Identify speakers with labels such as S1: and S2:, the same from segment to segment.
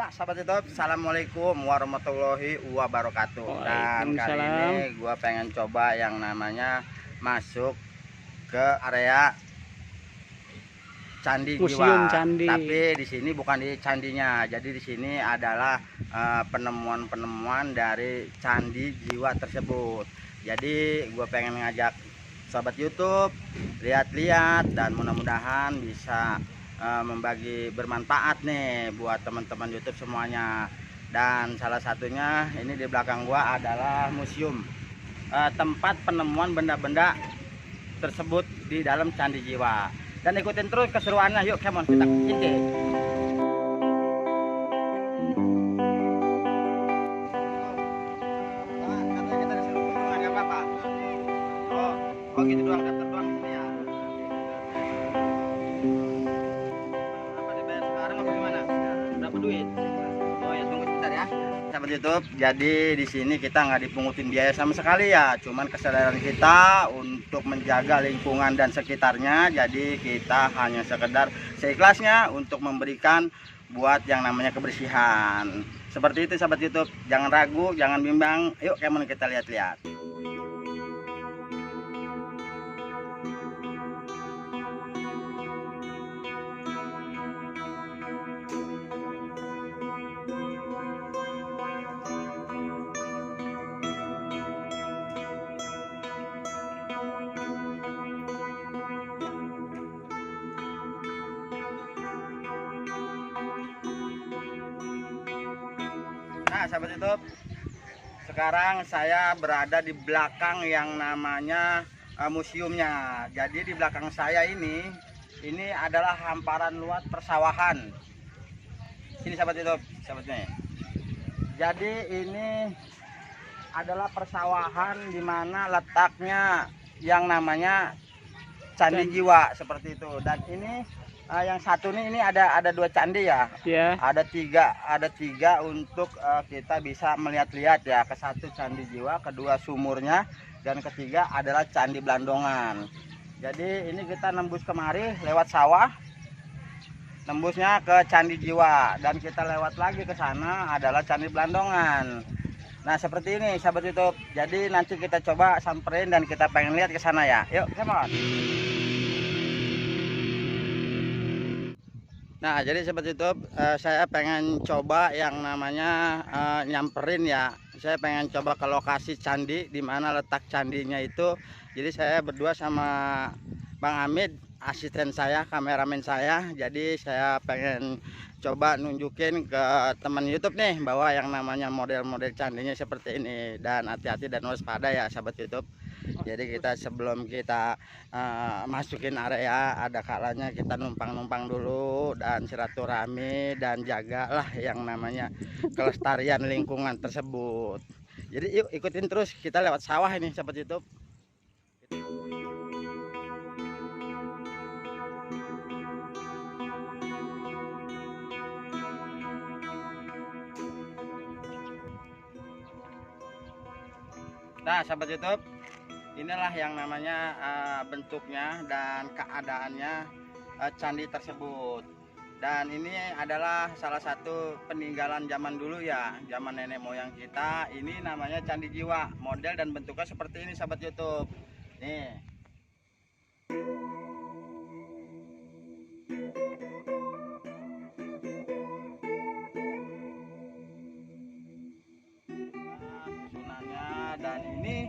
S1: Ya, sahabat YouTube, assalamualaikum warahmatullahi wabarakatuh. Dan kali ini gue pengen coba yang namanya masuk ke area Candi
S2: Museum
S1: Jiwa.
S2: Candi.
S1: Tapi di sini bukan di candinya. Jadi di sini adalah penemuan-penemuan dari Candi Jiwa tersebut. Jadi gue pengen ngajak sahabat YouTube lihat-lihat dan mudah-mudahan bisa membagi bermanfaat nih buat teman-teman YouTube semuanya. Dan salah satunya ini di belakang gua adalah museum, tempat penemuan benda-benda tersebut di dalam Candi Jiwa. Dan ikutin terus keseruannya, yuk come on kita intip. Katanya kita disuruh kunjungan, nggak apa-apa. Oh gitu doang, daftar doang di sini ya. Duit. Oh ya, tunggu sebentar ya. Sahabat YouTube, jadi di sini kita nggak dipungutin biaya sama sekali ya, cuman kesadaran kita untuk menjaga lingkungan dan sekitarnya. Jadi kita hanya sekedar seikhlasnya untuk memberikan buat yang namanya kebersihan. Seperti itu sahabat YouTube, jangan ragu, jangan bimbang. Yuk kemana kita lihat-lihat. Nah sahabat YouTube, sekarang saya berada di belakang yang namanya museumnya. Jadi di belakang saya ini adalah hamparan luas persawahan. Sini sahabat YouTube, sahabatnya. Jadi ini adalah persawahan di mana letaknya yang namanya Candi Jiwa seperti itu. Dan ini yang satu ini ada dua candi ya.
S2: Yeah.
S1: Ada tiga untuk kita bisa melihat-lihat ya. Ke satu Candi Jiwa, kedua sumurnya, dan ketiga adalah Candi Blandongan. Jadi ini kita nembus kemari lewat sawah, nembusnya ke Candi Jiwa, dan kita lewat lagi ke sana adalah Candi Blandongan. Nah seperti ini sahabat YouTube. Jadi nanti kita coba samperin dan kita pengen lihat ke sana ya. Yuk, come on. Nah jadi sahabat YouTube, saya pengen coba yang namanya nyamperin ya. Saya pengen coba ke lokasi candi di mana letak candinya itu. Jadi saya berdua sama Bang Hamid, asisten saya, kameramen saya. Jadi saya pengen coba nunjukin ke teman YouTube nih bahwa yang namanya model-model candinya seperti ini. Dan hati-hati dan waspada ya sahabat YouTube. Jadi kita sebelum kita masukin area, ada kalanya kita numpang-numpang dulu dan silaturahmi dan jagalah yang namanya kelestarian lingkungan tersebut. Jadi yuk ikutin terus, kita lewat sawah ini sahabat YouTube. Nah sahabat YouTube, inilah yang namanya bentuknya dan keadaannya candi tersebut. Dan ini adalah salah satu peninggalan zaman dulu ya, zaman nenek moyang kita. Ini namanya Candi Jiwa, model dan bentuknya seperti ini sahabat YouTube. Nih. Dan ini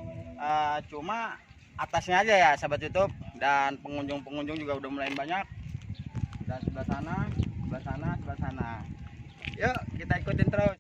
S1: cuma atasnya aja ya sahabat YouTube, dan pengunjung-pengunjung juga udah mulai banyak. Dan sebelah sana, sebelah sana, sebelah sana. Yuk kita ikutin terus.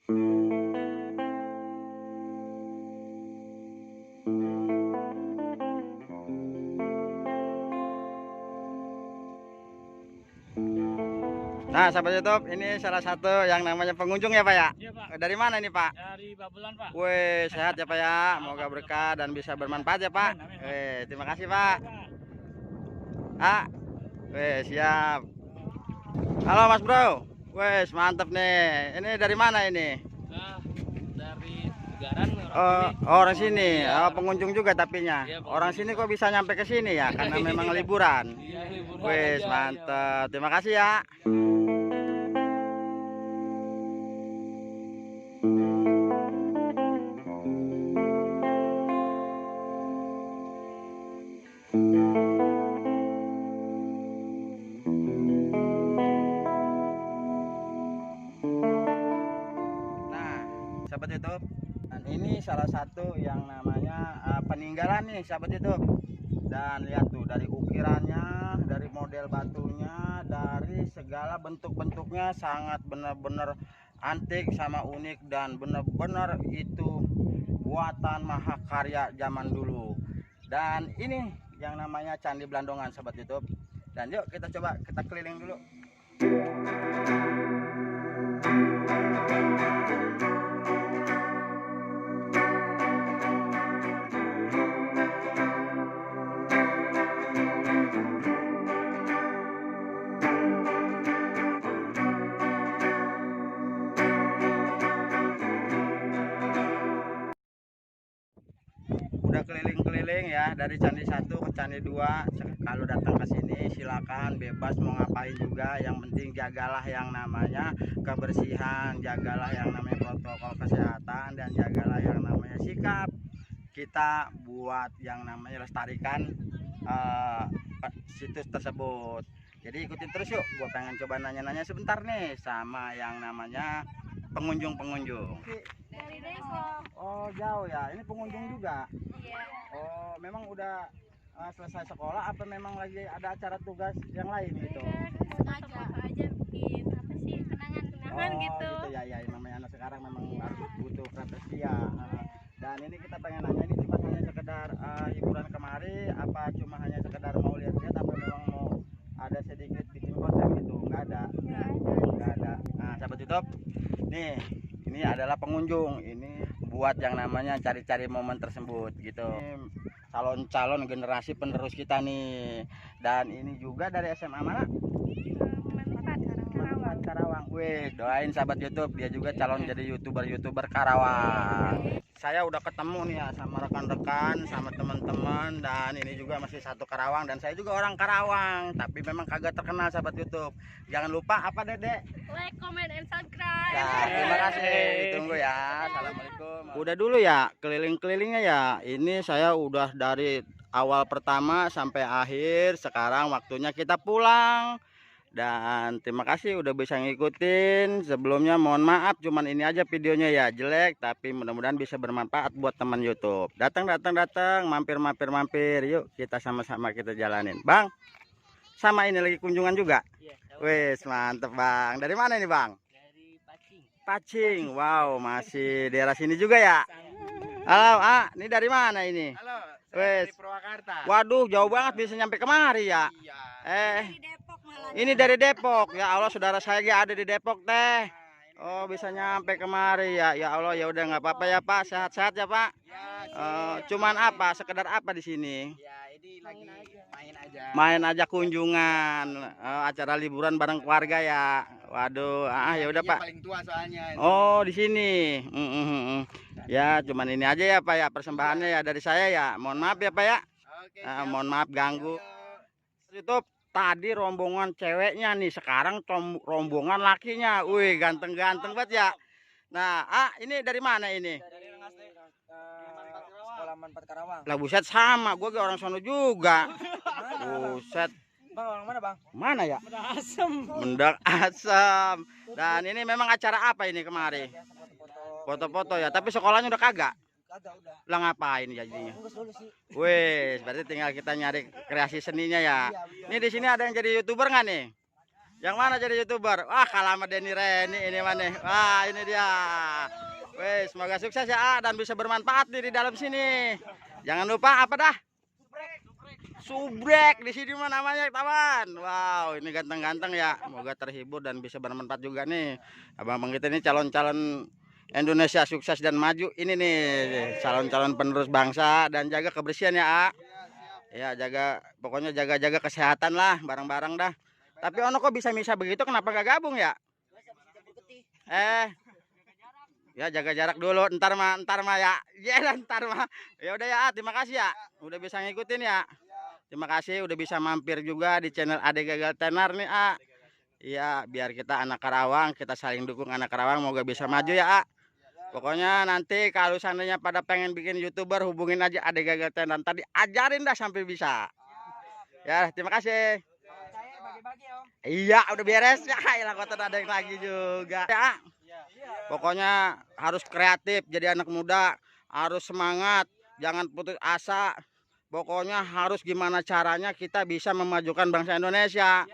S1: Nah sahabat YouTube, ini salah satu yang namanya pengunjung ya Pak ya?
S2: Iya Pak.
S1: Dari mana ini Pak?
S2: Dari Babelan Pak.
S1: Wih, sehat ya Pak ya, semoga berkah dan bisa bermanfaat ya Pak.
S2: Amin, amin, Pak.
S1: Wih, terima kasih Pak. Wih, siap. Halo Mas Bro. Wih, mantap nih. Ini dari mana ini?
S2: Dari Garan.
S1: Orang sini. Pengunjung juga tapinya.
S2: Iya,
S1: orang sini kok bisa nyampe ke sini ya? Karena memang liburan.
S2: Iya, liburan.
S1: Wih, mantap. Terima kasih ya. sahabat YouTube. Dan ini salah satu yang namanya peninggalan nih sahabat YouTube. Dan lihat tuh dari ukirannya, dari model batunya, dari segala bentuk-bentuknya sangat benar-benar antik sama unik dan benar-benar itu buatan mahakarya zaman dulu. Dan ini yang namanya Candi Blandongan sahabat YouTube. Dan yuk kita coba kita keliling dulu. Udah keliling-keliling ya dari Candi 1 ke Candi 2. Kalau datang ke sini silakan bebas mau ngapain juga, yang penting jagalah yang namanya kebersihan, jagalah yang namanya protokol kesehatan, dan jagalah yang namanya sikap kita buat yang namanya lestarikan situs tersebut. Jadi ikutin terus yuk, gua pengen coba nanya-nanya sebentar nih sama yang namanya pengunjung-pengunjung.
S3: Dari Depok.
S1: Oh jauh ya, ini pengunjung juga.
S3: Iya.
S1: Oh memang udah selesai sekolah apa memang lagi ada acara tugas yang lain gitu?
S3: Sengaja aja bikin apa sih kenangan-kenangan gitu.
S1: Gitu ya, ya namanya anak sekarang memang harus butuh kreatif ya. Dan ini kita pengen nanya, ini cuma hanya sekedar hiburan kemari apa cuma hanya sekedar mau lihat-lihat apa memang mau ada sedikit bikin konten gitu? Nggak ada. Nggak ada. Nah sahabat YouTube, nih ini adalah pengunjung, ini buat yang namanya cari-cari momen tersebut gitu. Ini calon-calon generasi penerus kita nih. Dan ini juga dari SMA mana?
S3: Karawang.
S1: Karawang. Wih, doain sahabat YouTube, dia juga calon jadi YouTuber Karawang. Saya udah ketemu nih ya sama rekan-rekan, sama teman-teman, dan ini juga masih satu Karawang, dan saya juga orang Karawang, tapi memang kagak terkenal sahabat YouTube. Jangan lupa apa Dede?
S3: Like, comment, and subscribe.
S1: Nah, terima kasih. Ditunggu ya. Assalamualaikum. Udah dulu ya keliling-kelilingnya ya. Ini saya udah dari awal pertama sampai akhir. Sekarang waktunya kita pulang. Dan terima kasih udah bisa ngikutin. Sebelumnya mohon maaf cuman ini aja videonya ya jelek, tapi mudah-mudahan bisa bermanfaat buat teman YouTube. Datang, mampir. Yuk kita sama-sama kita jalanin. Bang, sama ini lagi kunjungan juga.
S2: Iya,
S1: Wes mantep Bang. Dari mana ini Bang?
S2: dari Pacing.
S1: Pacing. Wow, masih daerah sini juga ya. Halo, ini dari mana ini?
S4: Halo,
S1: Wes.
S4: dari Purwakarta.
S1: Waduh, jauh banget bisa nyampe kemari ya.
S4: Iya.
S3: Dari Depok malah.
S1: Ini dari Depok. Ya Allah, saudara saya ada di Depok teh. Oh, bisa nyampe kemari ya. Ya Allah, ya udah nggak apa-apa ya Pak. Sehat-sehat ya Pak.
S4: Ya,
S1: Cuman apa? Sekedar apa di sini?
S4: ya ini lagi main aja.
S1: Main aja kunjungan. Acara liburan bareng keluarga ya. Waduh, ya udah
S4: Ini
S1: Pak.
S4: paling tua soalnya.
S1: Oh, di sini. Ya, cuman ini aja ya Pak ya persembahannya ya dari saya ya. Mohon maaf ya Pak ya.
S4: Oke. siap.
S1: Mohon maaf ganggu. YouTube tadi rombongan ceweknya nih, sekarang rombongan lakinya. Wih, ganteng-ganteng banget ya. Nah, ini dari mana ini?
S4: Dari Rengas Sekolah Manfaat Karawang.
S1: Lah buset sama, gua orang sono juga. Buset.
S4: Bang, orang mana, Bang?
S1: Mana ya?
S2: Asem.
S1: Mendak Asam. Dan ini memang acara apa ini kemari? Foto-foto ya, tapi sekolahnya udah kagak.
S4: Kagak udah.
S1: Lah ngapain jadinya?
S4: Tunggu dulu sih.
S1: Wes, berarti tinggal kita nyari kreasi seninya ya. Ini di sini ada yang jadi YouTuber nggak nih? Yang mana jadi YouTuber? Wah, kalah sama Denny Reni ini mana? Wah, ini dia. Wes, semoga sukses ya dan bisa bermanfaat nih di dalam sini. Jangan lupa apa dah? Subrek di sini mah namanya kawan. Wow, ini ganteng-ganteng ya. Semoga terhibur dan bisa bermanfaat juga nih. Abang-abang kita ini calon-calon Indonesia sukses dan maju. Ini nih calon-calon penerus bangsa, dan jaga kebersihan ya. Ya, jaga pokoknya jaga-jaga kesehatan lah bareng-bareng dah. Tapi ono kok bisa begitu, kenapa gak gabung ya? Ya jaga jarak dulu, ntar mah ya. Ya ntar mah. Ya udah ya, terima kasih ya. Udah bisa ngikutin ya. Terima kasih udah bisa mampir juga di channel Ade Gagal Tenar nih, Iya, biar kita anak Karawang, kita saling dukung anak Karawang, moga bisa maju ya, Pokoknya nanti kalau seandainya pada pengen bikin YouTuber, hubungin aja Ade Gagal Tenar. Tadi ajarin dah sampai bisa. Ya, terima kasih.
S4: Saya bagi-bagi, Om.
S1: Iya, udah beres ya. Lah kota ada yang lagi juga. Ya. Pokoknya harus kreatif, jadi anak muda harus semangat, jangan putus asa. Pokoknya harus gimana caranya kita bisa memajukan bangsa Indonesia.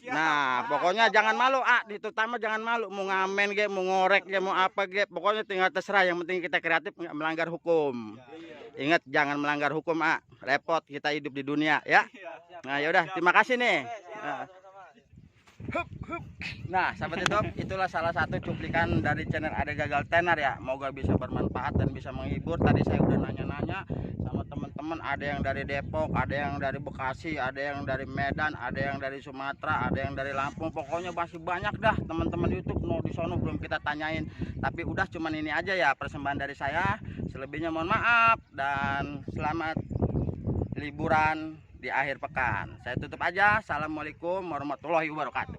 S1: Nah, pokoknya jangan malu, terutama jangan malu. Mau ngamen ge, mau ngorek ge, mau apa ge, pokoknya tinggal terserah. Yang penting kita kreatif, nggak melanggar hukum. Ingat, jangan melanggar hukum, repot kita hidup di dunia, ya. Nah, yaudah, terima kasih nih. Nah, sahabat YouTube, itulah salah satu cuplikan dari channel Ade Gagal Tenar ya. Moga bisa bermanfaat dan bisa menghibur. Tadi saya udah nanya-nanya sama teman-teman, ada yang dari Depok, ada yang dari Bekasi, ada yang dari Medan, ada yang dari Sumatera, ada yang dari Lampung. Pokoknya masih banyak dah teman-teman YouTube. No, di sono belum kita tanyain. Tapi udah cuman ini aja ya persembahan dari saya. Selebihnya mohon maaf dan selamat liburan di akhir pekan. Saya tutup aja. Assalamualaikum warahmatullahi wabarakatuh.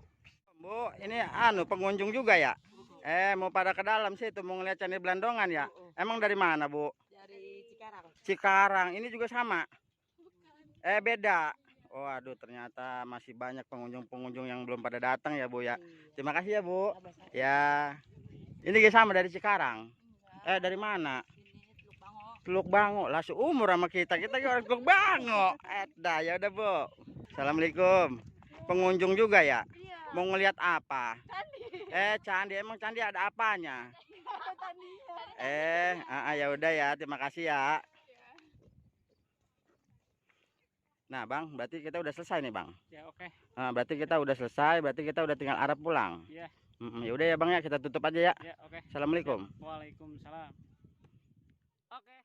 S1: Bu, ini pengunjung juga ya? Mau pada ke dalam sih, mau ngeliat Candi Blandongan ya? Emang dari mana, Bu?
S3: Dari Cikarang.
S1: Cikarang. Ini juga sama? Beda. Waduh, ternyata masih banyak pengunjung-pengunjung yang belum pada datang ya, Bu ya. Terima kasih ya, Bu. Ya. Ini juga sama dari Cikarang. Dari mana? Teluk Bango. Lah seumur sama kita. Kita orang Teluk Bango. Ya udah, Bu. Assalamualaikum. Pengunjung juga ya? Mau ngelihat apa?
S3: Candi.
S1: Candi. Emang candi ada apanya?
S3: Candinya.
S1: Ya udah ya, terima kasih ya. Nah, Bang, berarti kita udah selesai nih, Bang.
S2: Ya, oke.
S1: Berarti kita udah selesai, berarti kita udah tinggal arah pulang.
S2: Iya.
S1: Ya udah ya, Bang ya, kita tutup aja ya.
S2: Ya, oke.
S1: Assalamualaikum.
S2: Waalaikumsalam. Oke.